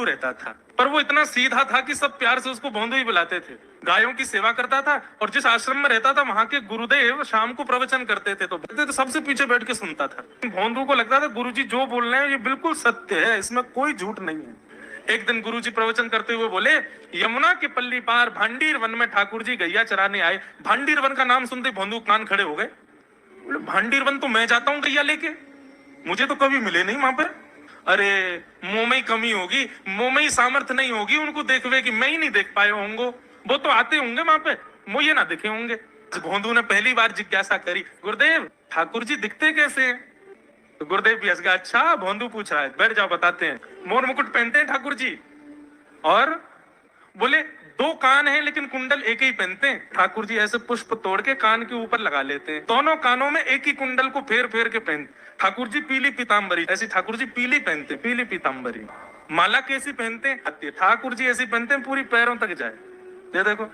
रहता था, पर वो इतना सीधा था कि सब प्यार से उसको भोंदू ही बुलाते थे। गायों की सेवा करता था और जिस आश्रम में रहता था वहां के गुरुदेव शाम को प्रवचन करते थे तो सबसे पीछे बैठ के सुनता था। भोंदू को लगता था गुरुजी जो बोल रहे हैं ये बिल्कुल सत्य है, इसमें कोई झूठ नहीं है। एक दिन गुरुजी प्रवचन करते हुए बोले, यमुना के पल्ली पार भांडीर वन में ठाकुर जी गैया चराने आए। भांडीर वन का नाम सुनते भोंदू कान खड़े हो गए। बोले भांडीर वन तो मैं जाता हूँ गैया लेके, मुझे तो कभी मिले नहीं वहां पर। अरे मुंह में ही कमी होगी, मुंह में ही सामर्थ्य नहीं होगी उनको देखवे कि मैं ही नहीं देख पाए होंगे, वो तो आते होंगे वहां पे, मुझे ना दिखे होंगे। भोंदू ने पहली बार जिज्ञासा करी, गुरुदेव ठाकुर जी दिखते कैसे हैं? तो गुरुदेव भी हंस गया, अच्छा भोंदू पूछ रहा है, बैठ जाओ बताते हैं। मोर मुकुट पहनते हैं ठाकुर जी, और बोले दो कान हैं लेकिन कुंडल एक ही पहनते हैं। ठाकुर जी ऐसे पुष्प तोड़ के कान के ऊपर लगा लेते हैं, दोनों कानों में एक ही कुंडल को फेर फेर के पहनते। ठाकुर जी पीली पीताम्बरी, ऐसी ठाकुर जी पीली पहनते, पीली पीताम्बरी। माला कैसी पहनते हैं? ठाकुर जी ऐसी पहनते हैं पूरी पैरों तक जाए। ये देखो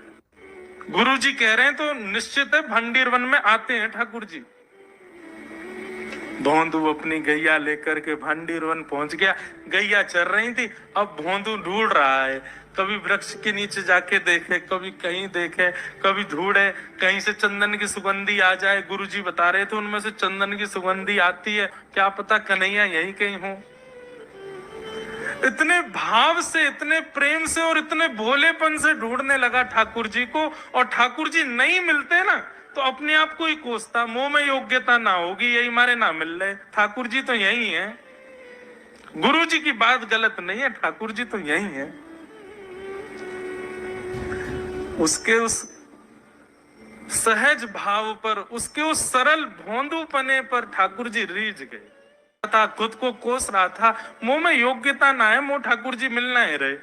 गुरु जी कह रहे हैं तो निश्चित है भंडीर वन में आते हैं ठाकुर जी। भोंदू अपनी गैया लेकर के भांडीर वन पहुंच गया। गैया चर रही थी, अब भोंदू ढूंढ रहा है, कभी वृक्ष के नीचे जाके देखे, कभी कहीं देखे, कभी ढूंढे कहीं से चंदन की सुगंधी आ जाए। गुरुजी बता रहे थे उनमें से चंदन की सुगंधी आती है, क्या पता कन्हैया यही कहीं हो। इतने भाव से, इतने प्रेम से और इतने भोलेपन से ढूंढने लगा ठाकुर जी को, और ठाकुर जी नहीं मिलते ना तो अपने आप को ही कोसता, मुंह में योग्यता ना होगी यही मारे ना मिल रहे, ठाकुर जी तो यही है। गुरु जी की बात गलत नहीं है, ठाकुर जी तो यही है। उसके उस सहज भाव पर, उसके उस सरल भोंदूपने पर ठाकुर जी रीझ गए। खुद को कोस रहा था, मुंह में योग्यता ना है, मुंह ठाकुर जी मिलना ही रहे।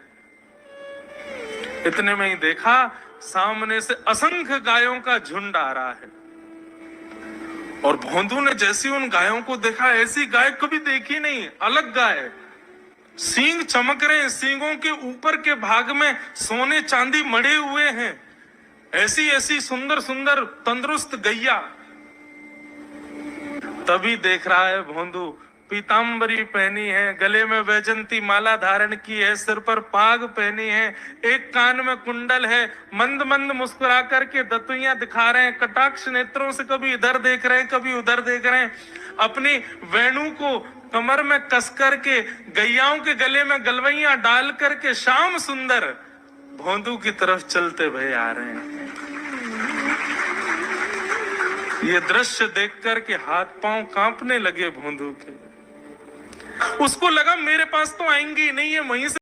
इतने में ही देखा सामने से असंख्य गायों का झुंड आ रहा है, और भोंदू ने जैसी उन गायों को देखा, ऐसी गाय कभी देखी नहीं, अलग गाय, सींग चमक रहे हैं, सींगों के ऊपर के भाग में सोने चांदी मढ़े हुए हैं, ऐसी ऐसी सुंदर सुंदर तंदुरुस्त गैया। तभी देख रहा है भोंदू, पीताम्बरी पहनी है, गले में वैजंती माला धारण की है, सिर पर पाग पहनी है, एक कान में कुंडल है, मंद मंद मुस्कुरा करके दतुइयां दिखा रहे हैं, कटाक्ष नेत्रों से कभी इधर देख रहे हैं कभी उधर देख रहे हैं, अपनी वेणु को कमर में कस करके गैयाओं के गले में गलवैया डाल करके श्याम सुंदर भोंदू की तरफ चलते भये आ रहे हैं। ये दृश्य देख करके हाथ पांव कांपने लगे भोंदू के। उसको लगा मेरे पास तो आएंगे ही नहीं, है वहीं से